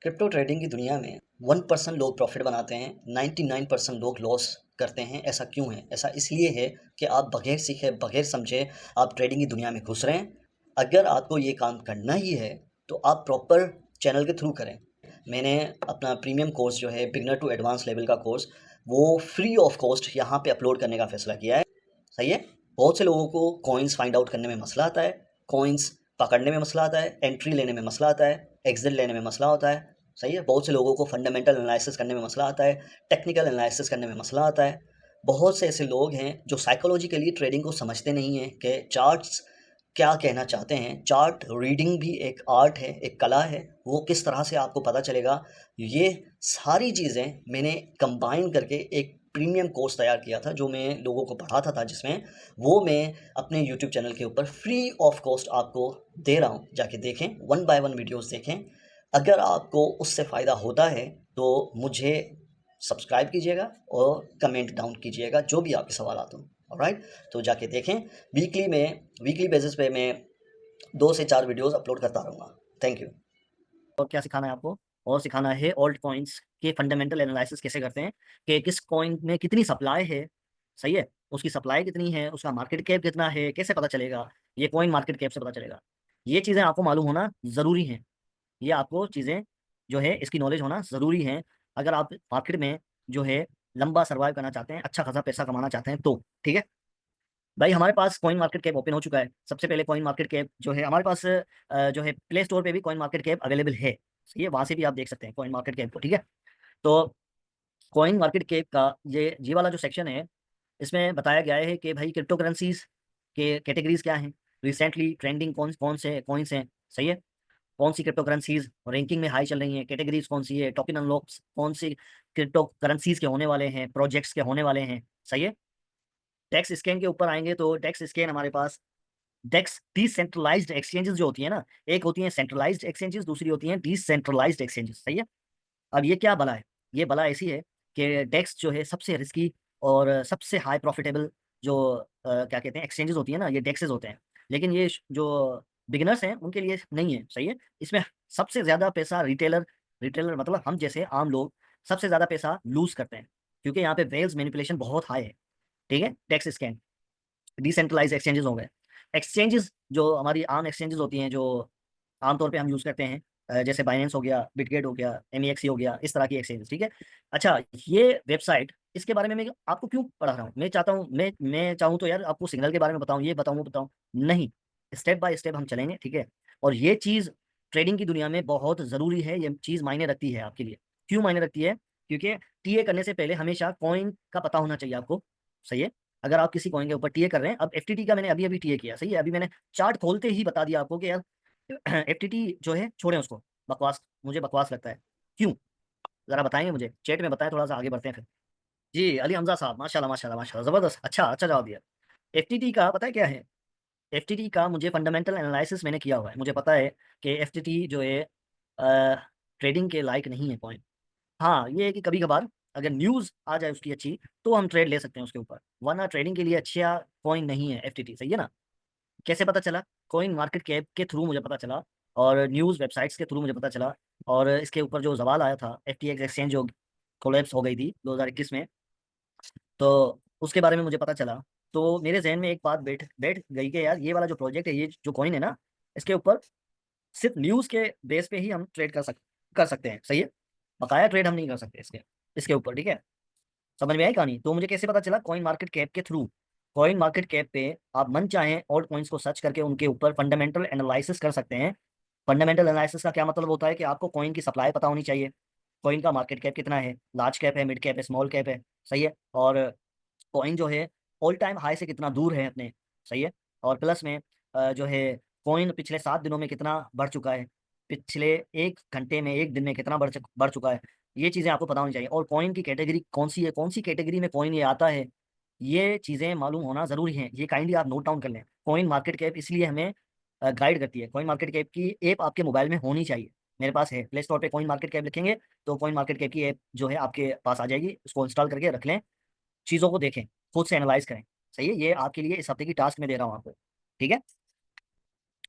Crypto trading की दुनिया में 1% लोग प्रॉफिट बनाते हैं, 99% लोग लॉस करते हैं। ऐसा क्यों है? ऐसा इसलिए है कि आप बगैर सीखे, बगैर समझे आप ट्रेडिंग की दुनिया में घुस रहे हैं। अगर आपको ये काम करना ही है, तो आप प्रॉपर चैनल के थ्रू करें। मैंने अपना प्रीमियम कोर्स जो है बिगिनर टू एडवांस लेवल का कोर्स, वो फ्री ऑफ कॉस्ट यहाँ पे अपलोड करने का फैसला किया है। सही है। बहुत से लोगों को कॉइन्स फाइंड आउट करने में मसला आता है, कॉइन्स पकड़ने में मसला आता है, एंट्री लेने में मसला आता है, एग्जिट लेने में मसला होता है। सही है। बहुत से लोगों को फंडामेंटल एनालिसिस करने में मसला आता है, टेक्निकल एनालिसिस करने में मसला आता है। बहुत से ऐसे लोग हैं जो साइकोलॉजिकली ट्रेडिंग को समझते नहीं हैं कि चार्ट्स क्या कहना चाहते हैं। चार्ट रीडिंग भी एक आर्ट है, एक कला है। वो किस तरह से आपको पता चलेगा, ये सारी चीज़ें मैंने कंबाइन करके एक प्रीमियम कोर्स तैयार किया था, जो मैं लोगों को पढ़ाता था, जिसमें वो मैं अपने यूट्यूब चैनल के ऊपर फ्री ऑफ कॉस्ट आपको दे रहा हूँ। जाके देखें, 1 बाय 1 वीडियोस देखें। अगर आपको उससे फ़ायदा होता है तो मुझे सब्सक्राइब कीजिएगा और कमेंट डाउन कीजिएगा जो भी आपके सवाल आते हों। ऑलराइट, तो जाके देखें। वीकली बेसिस पे मैं 2 से 4 वीडियोस अपलोड करता रहूँगा। Thank you. और क्या सिखाना है आपको? और सिखाना है ऑल्ट कॉइन्स के फंडामेंटल एनालिसिस कैसे करते हैं, कि किस कॉइन में कितनी सप्लाई है। सही है। उसकी सप्लाई कितनी है, उसका मार्केट कैप कितना है, कैसे पता चलेगा? ये कॉइन मार्केट कैप से पता चलेगा। ये चीज़ें आपको मालूम होना ज़रूरी है। ये आपको चीज़ें जो है इसकी नॉलेज होना ज़रूरी है। अगर आप मार्केट में जो है लंबा सर्वाइव करना चाहते हैं, अच्छा खासा पैसा कमाना चाहते हैं तो ठीक है भाई। हमारे पास कॉइन मार्केट कैप ओपन हो चुका है। सबसे पहले कॉइन मार्केट कैप जो है हमारे पास जो है प्ले स्टोर पे भी कॉइन मार्केट कैप अवेलेबल है। सही है, वहाँ से भी आप देख सकते हैं कॉइन मार्केट कैप को। ठीक है, तो कॉइन मार्केट कैप का ये वाला जो सेक्शन है, इसमें बताया गया है कि भाई क्रिप्टो करेंसीज के कैटेगरीज क्या हैं, रिसेंटली ट्रेंडिंग कौन कौन से कॉइन्स हैं। सही है, कौन सी क्रिप्टो करेंसीज रैंकिंग में हाई चल रही हैं, कैटेगरीज कौन सी है, टोकन अनलॉक्स कौन सी क्रिप्टो करेंसीज के होने वाले हैं, प्रोजेक्ट्स के होने वाले हैं। सही है। टैक्स स्कैन के ऊपर आएंगे तो टैक्स स्कैन हमारे पास डेक्स डिसेंट्रलाइज्ड एक्सचेंजेस जो होती है ना, एक होती है सेंट्रलाइज्ड एक्सचेंजेस, दूसरी होती है डिसेंट्रलाइज्ड एक्सचेंजेस। सही है। अब ये क्या बला है? ये बला ऐसी है कि डेक्स जो है सबसे रिस्की और सबसे हाई प्रॉफिटेबल जो क्या कहते हैं एक्सचेंजेस होती है ना, ये डेक्सेस होते हैं। लेकिन ये जो बिगिनर्स हैं उनके लिए नहीं है। सही है। इसमें सबसे ज़्यादा पैसा रिटेलर रिटेलर मतलब हम जैसे आम लोग सबसे ज़्यादा पैसा लूज करते हैं, क्योंकि यहाँ पे वेल्स मैनिपुलेशन बहुत हाई है। ठीक है, टैक्स स्कैम डिसेंट्रलाइज एक्सचेंजेस हो गए। एक्सचेंजेस जो हमारी आम एक्सचेंजेस होती हैं, जो आमतौर पे हम यूज़ करते हैं, जैसे बाइनेंस हो गया, बिटगेट हो गया, एमईएक्सी हो गया, इस तरह की एक्सचेंजेस। ठीक है। अच्छा, ये वेबसाइट, इसके बारे में मैं आपको क्यों पढ़ा रहा हूँ? मैं चाहता हूँ, मैं चाहूँ तो यार आपको सिग्नल के बारे में बताऊँ, ये बताऊँ वो बताऊँ, नहीं, स्टेप बाय स्टेप हम चलेंगे। ठीक है। और ये चीज़ ट्रेडिंग की दुनिया में बहुत ज़रूरी है। ये चीज़ मायने रखती है आपके लिए। क्यों मायने रखती है? क्योंकि टीए करने से पहले हमेशा कॉइन का पता होना चाहिए आपको। सही है। अगर आप किसी कॉइन के ऊपर टीए कर रहे हैं, अब एफटीटी का मैंने अभी अभी टीए किया। सही है, अभी मैंने चार्ट खोलते ही बता दिया आपको कि यार एफटीटी जो है छोड़ें उसको, बकवास, मुझे बकवास लगता है। क्यों? जरा बताएंगे मुझे, चैट में बताएं, थोड़ा सा आगे बढ़ते हैं फिर। जी अली हमजा साहब, माशाल्लाह माशाल्लाह माशाल्लाह, जबरदस्त, अच्छा अच्छा जवाब दिया। एफटीटी का पता है क्या है? एफटीटी का मुझे फंडामेंटल एनालिसिस मैंने किया हुआ है, मुझे पता है कि एफटीटी जो है ट्रेडिंग के लायक नहीं है कॉइन। हाँ, ये है कि कभी कभार अगर न्यूज़ आ जाए उसकी अच्छी, तो हम ट्रेड ले सकते हैं उसके ऊपर, वरना ट्रेडिंग के लिए अच्छा कॉइन नहीं है एफटीटी। सही है ना। कैसे पता चला? कॉइन मार्केट कैप के थ्रू मुझे पता चला, और न्यूज़ वेबसाइट्स के थ्रू मुझे पता चला। और इसके ऊपर जो सवाल आया था, एफटीएक्स एक्सचेंज जो कोलैप्स हो गई थी 2021 में, तो उसके बारे में मुझे पता चला। तो मेरे जहन में एक बात बैठ बैठ गई कि यार ये वाला जो प्रोजेक्ट है, ये जो कॉइन है ना, इसके ऊपर सिर्फ न्यूज़ के बेस पे ही हम ट्रेड कर सकते हैं। सही है। बकाया ट्रेड हम नहीं कर सकते इसके इसके ऊपर। ठीक है, समझ में आई कहानी? तो मुझे कैसे पता चला? कॉइन मार्केट कैप के थ्रू। कॉइन मार्केट कैप पे आप मन चाहें ऑल्ट कॉइन्स को सर्च करके उनके ऊपर फंडामेंटल एनालिसिस कर सकते हैं। फंडामेंटल एनालिसिस का क्या मतलब होता है? कि आपको कॉइन की सप्लाई पता होनी चाहिए, कॉइन का मार्केट कैप कितना है, लार्ज कैप है, मिड कैप है, स्मॉल कैप है। सही है। और कॉइन जो है ऑल टाइम हाई से कितना दूर है अपने। सही है। और प्लस में जो है कॉइन पिछले 7 दिनों में कितना बढ़ चुका है, पिछले 1 घंटे में, 1 दिन में कितना बढ़ चुका है। ये चीज़ें आपको पता होनी चाहिए। और कॉइन की कैटेगरी कौन सी है, कौन सी कैटेगरी में कॉइन ये आता है, ये चीज़ें मालूम होना ज़रूरी है। ये काइंडली आप नोट डाउन कर लें। कॉइन मार्केट कैप इसलिए हमें गाइड करती है। कॉइन मार्केट कैप की ऐप आपके मोबाइल में होनी चाहिए। मेरे पास है, प्ले स्टोर पे कॉइन मार्केट कैप लिखेंगे तो कॉइन मार्केट कैप की ऐप जो है आपके पास आ जाएगी। उसको इंस्टॉल करके रख लें, चीज़ों को देखें, खुद से एनालाइज करें। सही है, ये आपके लिए इस हफ्ते की टास्क में दे रहा हूँ आपको। ठीक है,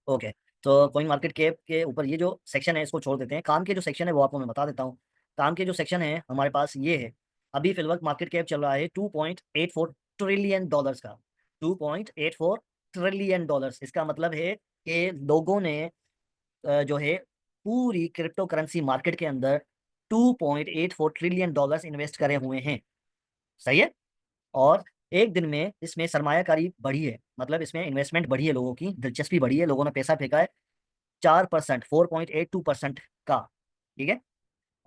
ओके। तो कॉइन मार्केट कैप के ऊपर ये जो सेक्शन है इसको छोड़ देते हैं। काम के जो सेक्शन है वो आपको मैं बता देता हूँ। काम के जो सेक्शन है हमारे पास ये है। अभी फिलहाल मार्केट कैप चल रहा है 2.84 ट्रिलियन डॉलर्स का। 2.84 ट्रिलियन डॉलर्स, इसका मतलब है कि लोगों ने जो है पूरी क्रिप्टो करेंसी मार्केट के अंदर 2.84 ट्रिलियन डॉलर्स इन्वेस्ट करे हुए हैं। सही है। और एक दिन में इसमें सरमायाकारी बढ़ी है, मतलब इसमें इन्वेस्टमेंट बढ़ी है, लोगों की दिलचस्पी बढ़ी है, लोगों ने पैसा फेंका है 4%, 4.82% का। ठीक है।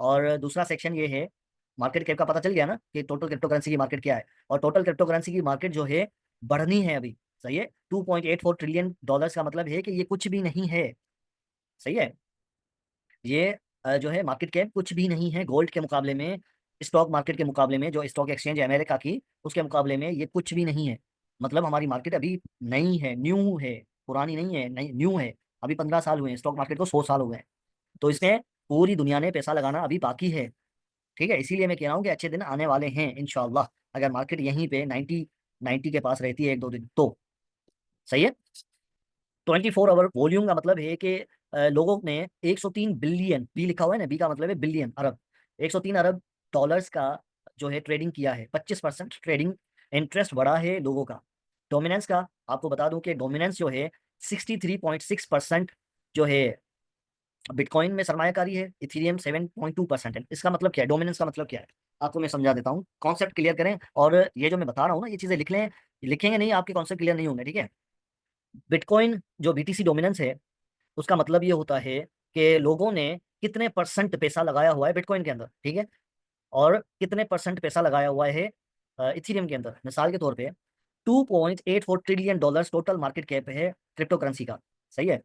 और दूसरा सेक्शन ये है, मार्केट कैप का पता चल गया ना कि टोटल क्रिप्टो करेंसी की मार्केट क्या है। और टोटल क्रिप्टो करेंसी की मार्केट जो है बढ़नी है अभी। सही है। 2.84 ट्रिलियन डॉलर्स का मतलब है कि ये कुछ भी नहीं है। सही है। ये जो है मार्केट कैप कुछ भी नहीं है गोल्ड के मुकाबले में, स्टॉक मार्केट के मुकाबले में, जो स्टॉक एक्सचेंज है अमेरिका की, उसके मुकाबले में ये कुछ भी नहीं है। मतलब हमारी मार्केट अभी नई है, न्यू है, पुरानी नहीं है, नई न्यू है। अभी 15 साल हुए हैं, स्टॉक मार्केट को 100 साल हो गए हैं। तो इसमें पूरी दुनिया ने पैसा लगाना अभी बाकी है। ठीक है। इसीलिए मैं कह रहा हूँ कि अच्छे दिन आने वाले हैं इंशाल्लाह। अगर मार्केट यहीं पे 90 के पास रहती है एक दो दिन तो। सही है। 24 आवर वॉल्यूम का मतलब है कि लोगों ने 103 बिलियन, बी लिखा हुआ है ना, बी का मतलब है बिलियन, अरब, 103 अरब डॉलर्स का जो है ट्रेडिंग किया है। 25% ट्रेडिंग इंटरेस्ट बढ़ा है लोगों का। डोमिनेंस का आपको बता दूं कि डोमिनेंस जो है 63.6% जो है बिटकॉइन में सरमायाकारी है। इथेरियम 7.2% है। इसका मतलब क्या है, डोमिनेंस का मतलब क्या है, आपको मैं समझा देता हूँ। कॉन्सेप्ट क्लियर करें, और ये जो मैं बता रहा हूँ ना ये चीजें लिख लें। लिखेंगे नहीं आपके कॉन्सेप्ट क्लियर नहीं होंगे। ठीक है। बिटकॉइन जो बीटीसी डोमिनेंस है, उसका मतलब ये होता है कि लोगों ने कितने परसेंट पैसा लगाया हुआ है बिटकॉइन के अंदर। ठीक है। और कितने परसेंट पैसा लगाया हुआ है इथेरियम के अंदर। मिसाल के तौर पे 2.84 trillion dollars total market cap है क्रिप्टो करेंसी का। सही है।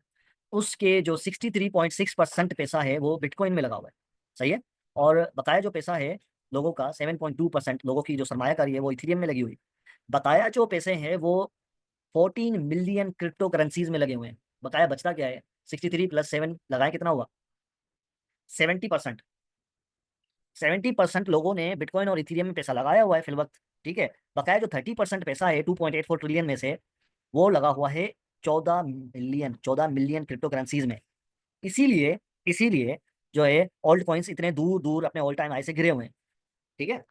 उसके जो 63.6% पैसा है वो बिटकॉइन में लगा हुआ है। सही है। और बकाया जो पैसा है लोगों का, 7.2% लोगों की जो सरमायाकारी है वो इथेरियम में लगी हुई। बकाया जो पैसे हैं वो 14 मिलियन क्रिप्टो करेंसीज में लगे हुए हैं। बकाया बचता क्या है, 63 + 7 लगाए कितना हुआ, 70%। 70% लोगों ने बिटकॉइन और इथेरियम में पैसा लगाया हुआ है फिल वक्त। ठीक है। बकाया जो 30% पैसा है 2.84 ट्रिलियन में से, वो लगा हुआ है 14 मिलियन क्रिप्टो करेंसीज में। इसीलिए इसीलिए जो है ऑल्ट कॉइन्स इतने दूर दूर अपने ऑल टाइम हाई से गिरे हुए हैं। ठीक है।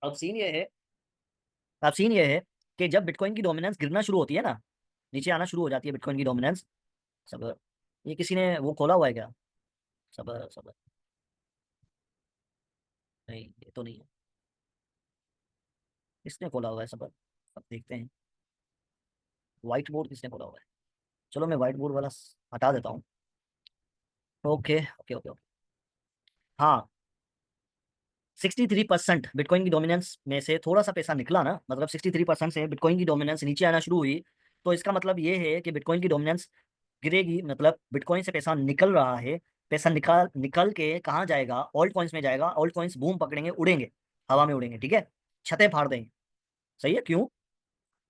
अब सीन ये है अब सीन ये है कि जब बिटकॉइन की डोमिनेंस गिरना शुरू होती है ना, नीचे आना शुरू हो जाती है बिटकॉइन की डोमिनेंस। सब, ये किसी ने वो खोला हुआ है क्या, सब सब, नहीं ये तो नहीं है, किसने खोला हुआ है सब, अब देखते हैं। व्हाइट बोर्ड किसने खोला हुआ है। चलो मैं व्हाइट बोर्ड वाला हटा देता हूँ। Okay okay okay okay. हाँ, 63% बिटकॉइन की डोमिनेंस में से थोड़ा सा पैसा निकला ना, मतलब 63% से बिटकॉइन की डोमिनेंस नीचे आना शुरू हुई। तो इसका मतलब ये है कि बिटकॉइन की डोमिनेंस गिरेगी, मतलब बिटकॉइन से पैसा निकल रहा है। पैसा निकाल निकल के कहाँ जाएगा, ऑल्ट कॉइन्स में जाएगा। ऑल्ट कॉइन्स बूम पकड़ेंगे, उड़ेंगे, हवा में उड़ेंगे। ठीक है। छतें फाड़ देंगे। सही है। क्यों?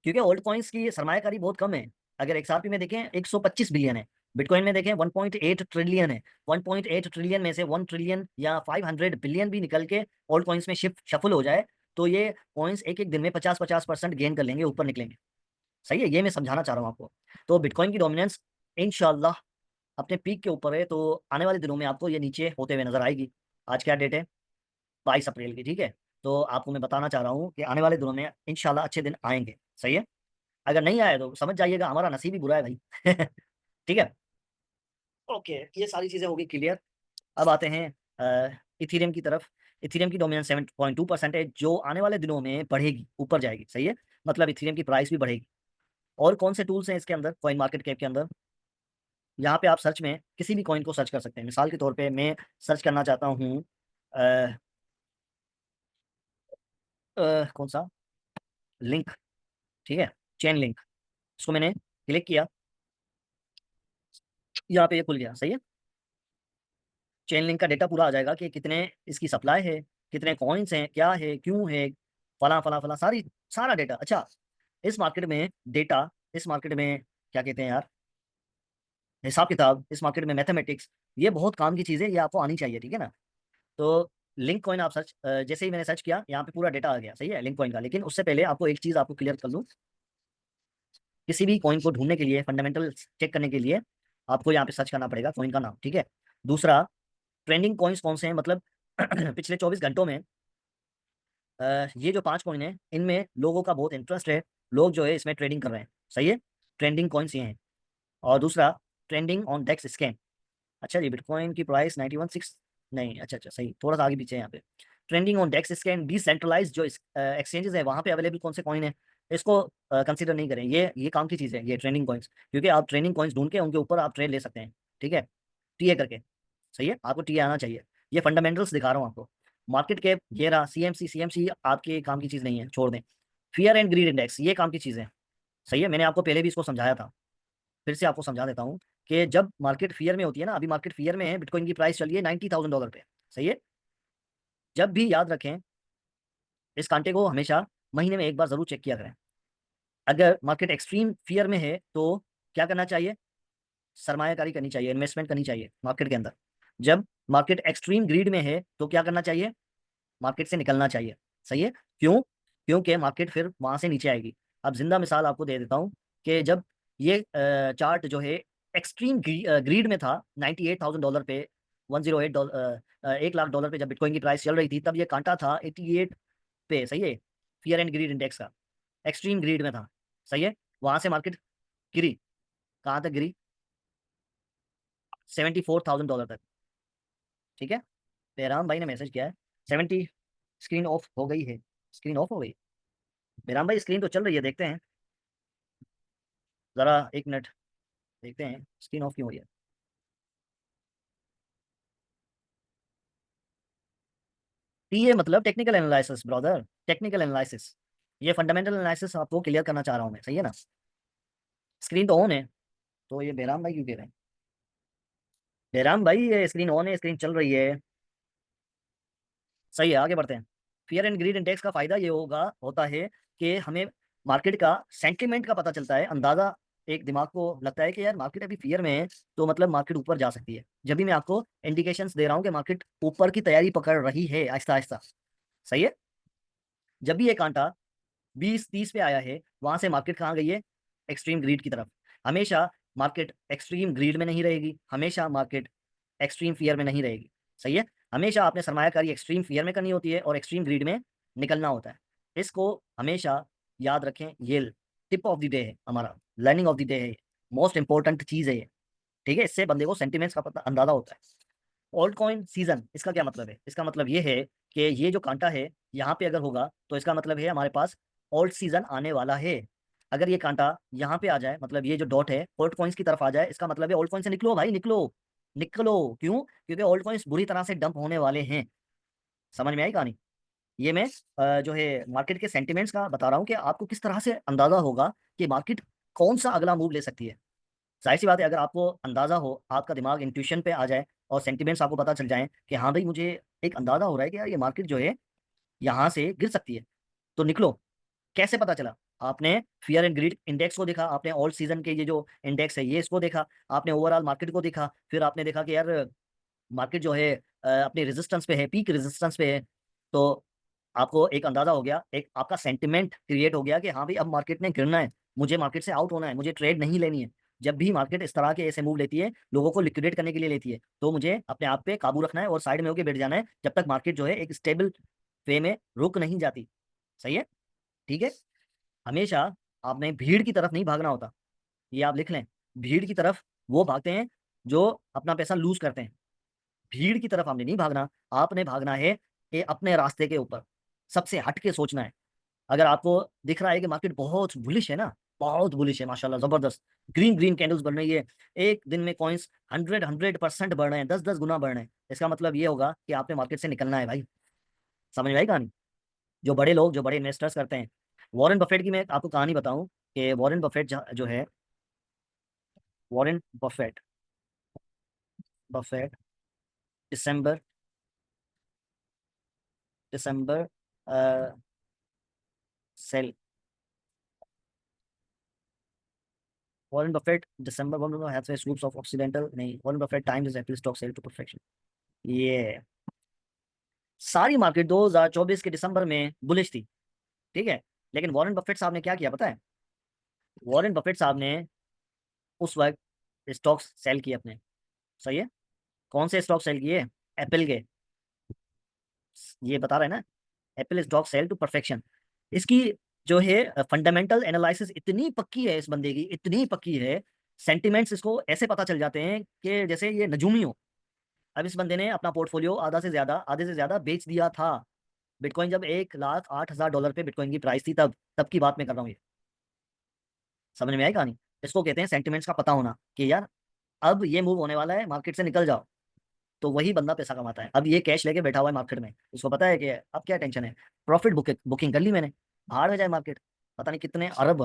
क्योंकि ओल्ड कॉइन्स की सरमायाकारी बहुत कम है। अगर एक्सआरपी में देखें 125 बिलियन है, बिटकॉइन में देखें 1.8 ट्रिलियन है। 1.8 ट्रिलियन में से 1 ट्रिलियन या 500 बिलियन भी निकल के ओल्ड कॉइन्स में शिफ्ट शफल हो जाए तो ये कॉइन्स एक एक दिन में 50-50% गेन कर लेंगे, ऊपर निकलेंगे। सही है। ये मैं समझाना चाह रहा हूँ आपको। तो बिटकॉइन की डोमिनेंस इंशाल्लाह अपने पीक के ऊपर है, तो आने वाले दिनों में आपको ये नीचे होते हुए नजर आएगी। आज क्या डेट है, 22 अप्रैल की। ठीक है। तो आपको मैं बताना चाह रहा हूँ कि आने वाले दिनों में इंशाल्लाह अच्छे दिन आएंगे। सही है। अगर नहीं आया तो समझ जाइएगा हमारा नसीब ही बुरा है भाई। ठीक है। ओके, ये सारी चीजें होगी क्लियर। अब आते हैं इथेरियम की तरफ। इथेरियम की डोमिनेंस 7.2% है, जो आने वाले दिनों में बढ़ेगी, ऊपर जाएगी। सही है। मतलब इथेरियम की प्राइस भी बढ़ेगी। और कौन से टूल्स हैं इसके अंदर, कॉइन मार्केट कैप के अंदर। यहाँ पे आप सर्च में किसी भी कॉइन को सर्च कर सकते हैं। मिसाल के तौर पे मैं सर्च करना चाहता हूँ कौन सा, लिंक। ठीक है। चेन लिंक, इसको मैंने क्लिक किया, यहाँ पे ये खुल गया। सही है। चेन लिंक का डेटा पूरा आ जाएगा कि कितने इसकी सप्लाई है, कितने कॉइन्स हैं, क्या है, क्यों है, फला फला फला, सारा डेटा। अच्छा, इस मार्केट में डेटा, इस मार्केट में क्या कहते हैं यार, हिसाब किताब, इस मार्केट में मैथमेटिक्स, ये बहुत काम की चीज़ है, ये आपको आनी चाहिए। ठीक है ना। तो लिंक कॉइन आप सर्च, जैसे ही मैंने सर्च किया यहाँ पे पूरा डेटा आ गया। सही है, लिंक कॉइन का। लेकिन उससे पहले आपको एक चीज़ आपको क्लियर कर लूँ, किसी भी कॉइन को ढूंढने के लिए, फंडामेंटल चेक करने के लिए आपको यहाँ पे सर्च करना पड़ेगा कॉइन का नाम, ठीक है। दूसरा, ट्रेंडिंग कॉइन्स कौन से हैं, मतलब पिछले 24 घंटों में ये जो 5 कॉइन है इनमें लोगों का बहुत इंटरेस्ट है, लोग जो है इसमें ट्रेडिंग कर रहे हैं, सही है। ट्रेंडिंग कॉइन्स ये हैं। और दूसरा, ट्रेंडिंग ऑन डेक्स स्कैन। अच्छा जी, बिटकॉइन की प्राइस 91.6, नहीं, अच्छा अच्छा, सही, थोड़ा सा आगे पीछे है यहाँ पे। Trending on DEX scan, decentralize जो एक्सचेंजेस है वहाँ पे अवेलेबल कौन से कॉइन है, इसको कंसीडर नहीं करें। ये काम की चीज़ है ये ट्रेंडिंग कॉइन्स, क्योंकि आप ट्रेंडिंग कॉइन्स ढूंढ के उनके ऊपर आप ट्रेड ले सकते हैं, ठीक है, टीए करके, सही है, आपको टीए आना चाहिए। ये फंडामेंटल्स दिखा रहा हूँ आपको। मार्केट कैप ये रहा, सीएमसी, सीएमसी आपके काम की चीज़ नहीं है, छोड़ दें। फियर एंड ग्रीड इंडेक्स, ये काम की चीज़ है, सही है, मैंने आपको पहले भी इसको समझाया था, फिर से आपको समझा देता हूँ कि जब मार्केट फियर में होती है ना, अभी मार्केट फियर में है, बिटकॉइन की प्राइस चलिए $90,000 पे, सही है। जब भी याद रखें, इस कांटे को हमेशा महीने में एक बार जरूर चेक किया करें। अगर मार्केट एक्सट्रीम फियर में है तो क्या करना चाहिए, सरमायाकारी करनी चाहिए, इन्वेस्टमेंट करनी चाहिए मार्केट के अंदर। जब मार्केट एक्सट्रीम ग्रीड में है तो क्या करना चाहिए, मार्केट से निकलना चाहिए, सही है। क्यों, क्योंकि मार्केट फिर वहां से नीचे आएगी। अब जिंदा मिसाल आपको दे देता हूँ कि जब ये चार्ट जो है एक्सट्रीम ग्रीड में था, $98,000 पे, 108 डॉलर, $1 लाख पे जब बिटकॉइन की प्राइस चल रही थी, तब ये कांटा था 88 पे, सही है, फियर एंड ग्रीड इंडेक्स का, एक्सट्रीम ग्रीड में था, सही है। वहां से मार्केट गिरी, कहाँ तक गिरी, $74,000 तक, ठीक है। बेराम भाई ने मैसेज किया है 70, स्क्रीन ऑफ हो गई है, स्क्रीन ऑफ हो गई। बेराम भाई स्क्रीन तो चल रही है, देखते हैं जरा, 1 मिनट, देखते हैं स्क्रीन ऑफ क्यों हुई है। टीए मतलब technical analysis brother, technical analysis. ये फंडामेंटल एनालिसिस आपको क्लियर करना चाह रहा हूँ मैं, सही है ना। स्क्रीन तो ऑन है, तो ये बेराम भाई क्यों कह रहे हैं। बेराम भाई ये स्क्रीन ऑन है, स्क्रीन चल रही है, सही है, आगे बढ़ते हैं। फियर एंड ग्रीड इंडेक्स का फायदा ये होता है कि हमें मार्केट का सेंटिमेंट का पता चलता है, अंदाजा, एक दिमाग को लगता है कि यार मार्केट अभी फियर में है, तो मतलब मार्केट ऊपर जा सकती है। जब भी मैं आपको इंडिकेशंस दे रहा हूँ कि मार्केट ऊपर की तैयारी पकड़ रही है आहिस्ता आहिस्ता, सही है। जब भी ये कांटा 20-30 पे आया है, वहां से मार्केट कहाँ गई है, एक्सट्रीम ग्रीड की तरफ। हमेशा मार्केट एक्सट्रीम ग्रीड में नहीं रहेगी, हमेशा मार्केट एक्सट्रीम फियर में नहीं रहेगी, सही है। हमेशा आपने सरमायाकारी एक्सट्रीम फियर में करनी होती है और एक्सट्रीम ग्रीड में निकलना होता है। इसको हमेशा याद रखें, ये टिप ऑफ द डे है हमारा, लर्निंग ऑफ द डे है, मोस्ट इंपॉर्टेंट चीज है ये, ठीक है। इससे बंदे को सेंटिमेंट्स का पता अंदाजा होता है। ऑल्ट कॉइन सीजन, इसका क्या मतलब है, इसका मतलब ये है कि ये जो कांटा है यहाँ पे अगर होगा तो इसका मतलब है हमारे पास ऑल्ट सीजन आने वाला है। अगर ये कांटा यहाँ पे आ जाए, मतलब ये जो डॉट है ऑल्ट कॉइन्स की तरफ आ जाए, इसका मतलब है ऑल्ट कॉइन से निकलो भाई, निकलो, निकलो। क्यों, क्योंकि ऑल्ट कॉइन्स बुरी तरह से डंप होने वाले हैं। समझ में आई कहानी। ये मैं जो है मार्केट के सेंटिमेंट्स का बता रहा हूँ कि आपको किस तरह से अंदाजा होगा कि मार्केट कौन सा अगला मूव ले सकती है। जाहिर सी बात है, अगर आपको अंदाजा हो, आपका दिमाग इंट्यूशन पे आ जाए और सेंटिमेंट्स आपको पता चल जाए कि हाँ भाई मुझे एक अंदाजा हो रहा है कि यार ये मार्केट जो है यहाँ से गिर सकती है, तो निकलो। कैसे पता चला, आपने फियर एंड ग्रीड इंडेक्स को देखा, आपने ऑल सीजन के ये जो इंडेक्स है ये इसको देखा, आपने ओवरऑल मार्केट को देखा, फिर आपने देखा कि यार मार्केट जो है अपने रेजिस्टेंस पे है, पीक रेजिस्टेंस पे है, तो आपको एक अंदाजा हो गया, एक आपका सेंटिमेंट क्रिएट हो गया कि हाँ भाई अब मार्केट ने गिरना है, मुझे मार्केट से आउट होना है, मुझे ट्रेड नहीं लेनी है। जब भी मार्केट इस तरह के ऐसे मूव लेती है, लोगों को लिक्विडेट करने के लिए लेती है, तो मुझे अपने आप पे काबू रखना है और साइड में होकर बैठ जाना है जब तक मार्केट जो है एक स्टेबल वे में रुक नहीं जाती, सही है, ठीक है। हमेशा आपने भीड़ की तरफ नहीं भागना होता, ये आप लिख लें। भीड़ की तरफ वो भागते हैं जो अपना पैसा लूज करते हैं, भीड़ की तरफ आपने नहीं भागना, आपने भागना है कि अपने रास्ते के ऊपर सबसे हट के सोचना है। अगर आपको दिख रहा है कि मार्केट बहुत बुलिश है ना, बहुत बुलिश है माशाल्लाह, जबरदस्त, ग्रीन ग्रीन कैंडल्स बन रही है, एक दिन में कॉइन्स 100% बढ़ रहे हैं, 10-10 गुना बढ़ रहे हैं, इसका मतलब ये होगा कि आपने मार्केट से निकलना है भाई। समझ में आई कहानी। जो बड़े लोग, जो बड़े इन्वेस्टर्स करते हैं, वॉरेन बफेट की मैं आपको कहानी बताऊं कि वॉरेन बफेट जो है, Warren Buffett, Buffett December, December sale, Warren Buffett December, one Hathaway scoops of Occidental, नहीं, Warren Buffett times is Apple stock sale to perfection. ये सारी मार्केट 2024 के दिसंबर में बुलिश थी, ठीक है, लेकिन वॉरेन बफेट साहब ने क्या किया पता है, वॉरेन बफेट साहब ने उस वक्त स्टॉक्स सेल किए अपने, सही है। कौन से स्टॉक सेल किए? एप्पल के। ये बता रहे हैं ना, Apple stock sale to perfection. इसकी जो है फंडामेंटल एनालिसिस इतनी पक्की है इस बंदे की, इतनी पक्की है। सेंटिमेंट्स इसको ऐसे पता चल जाते हैं कि जैसे ये नजूमी हो। अब इस बंदे ने अपना पोर्टफोलियो आधे से ज्यादा बेच दिया था। बिटकॉइन जब 1,08,000 डॉलर पे बिटकॉइन की प्राइस थी, तब तब की बात मैं कर रहा हूँ ये। समझ में आई कहानी? इसको कहते हैं सेंटिमेंट्स का पता होना कि यार अब ये मूव होने वाला है, मार्केट से निकल जाओ। तो वही बंदा पैसा कमाता है। अब ये कैश लेके बैठा हुआ है मार्केट में, उसको पता है कि अब क्या टेंशन है, प्रॉफिट बुकिंग कर ली मैंने, बाहर में जाए मार्केट। पता नहीं कितने अरब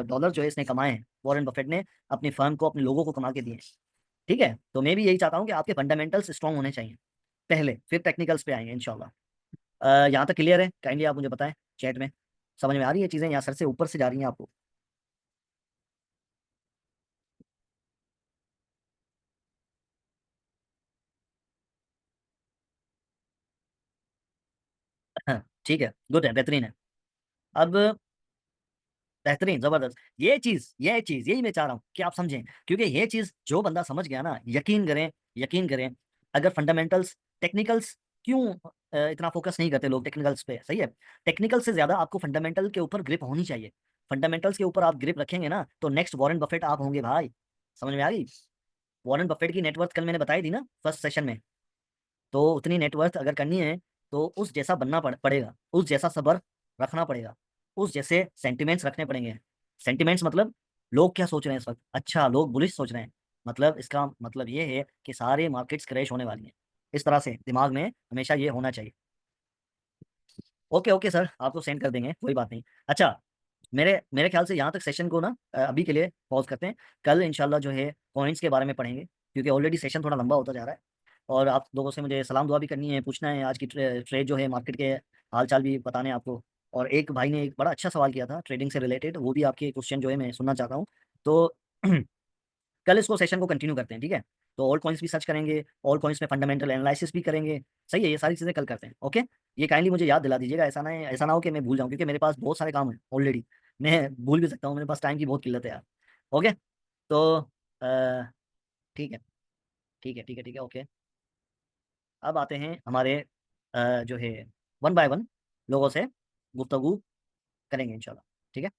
डॉलर जो है इसने कमाए हैं, वॉरेन बफेट ने अपनी फर्म को, अपने लोगों को कमा के दिए हैं। ठीक है, तो मैं भी यही चाहता हूँ कि आपके फंडामेंटल्स स्ट्रांग होने चाहिए पहले, फिर टेक्निकल्स पे आएंगे इंशाल्लाह। यहाँ तक क्लियर है? काइंडली आप मुझे बताएं चैट में, समझ में आ रही है चीज़ें, यहाँ सर से ऊपर से जा रही हैं आपको? हाँ, ठीक है, गुड है, बेहतरीन है। अब बेहतरीन, जबरदस्त। ये चीज यही मैं चाह रहा हूँ कि आप समझें, क्योंकि ये चीज जो बंदा समझ गया ना, यकीन करें, यकीन करें। अगर फंडामेंटल्स, टेक्निकल्स क्यों इतना फोकस नहीं करते लोग टेक्निकल्स पे, सही है। टेक्निकल से ज्यादा आपको फंडामेंटल के ऊपर ग्रिप होनी चाहिए। फंडामेंटल्स के ऊपर आप ग्रिप रखेंगे ना, तो नेक्स्ट वॉरेन बफेट आप होंगे भाई। समझ में आ गई? वॉरेन बफेट की नेटवर्थ कल मैंने बताई थी ना फर्स्ट सेशन में। तो उतनी नेटवर्थ अगर करनी है, तो उस जैसा बनना पड़ेगा, उस जैसा सब्र रखना पड़ेगा, उस जैसे सेंटिमेंट्स रखने पड़ेंगे। सेंटिमेंट्स मतलब लोग क्या सोच रहे हैं इस वक्त, अच्छा लोग बुलिश सोच रहे हैं, मतलब इसका मतलब ये है कि सारे मार्केट्स क्रैश होने वाली हैं। इस तरह से दिमाग में हमेशा ये होना चाहिए। ओके ओके सर, आपको सेंड कर देंगे, कोई बात नहीं। अच्छा, मेरे मेरे ख्याल से यहाँ तक सेशन को ना अभी के लिए पॉज करते हैं। कल इंशाल्लाह जो है पॉइंट्स के बारे में पढ़ेंगे, क्योंकि ऑलरेडी सेशन थोड़ा लंबा होता जा रहा है। और आप लोगों से मुझे सलाम दुआ भी करनी है, पूछना है आज की ट्रेड जो है, मार्केट के हाल चाल भी बताने हैं आपको। और एक भाई ने एक बड़ा अच्छा सवाल किया था ट्रेडिंग से रिलेटेड, वो भी आपके क्वेश्चन जो है मैं सुनना चाहता हूँ। तो कल इसको सेशन को कंटिन्यू करते हैं, ठीक है। तो ऑल कॉइन्स भी सर्च करेंगे, ऑल कॉइन्स में फंडामेंटल एनालिसिस भी करेंगे। सही है, ये सारी चीज़ें कल करते हैं, ओके। ये काइंडली मुझे याद दिला दीजिएगा, ऐसा ना हो कि मैं भूल जाऊँ, क्योंकि मेरे पास बहुत सारे काम हैं ऑलरेडी। मैं भूल भी सकता हूँ, मेरे पास टाइम की बहुत किल्लत है यार। ओके, तो ठीक है, ठीक है, ठीक है, ठीक है, ओके। अब आते हैं हमारे जो है वन बाय वन लोगों से गुफ्तगू करेंगे इंशाल्लाह, ठीक है।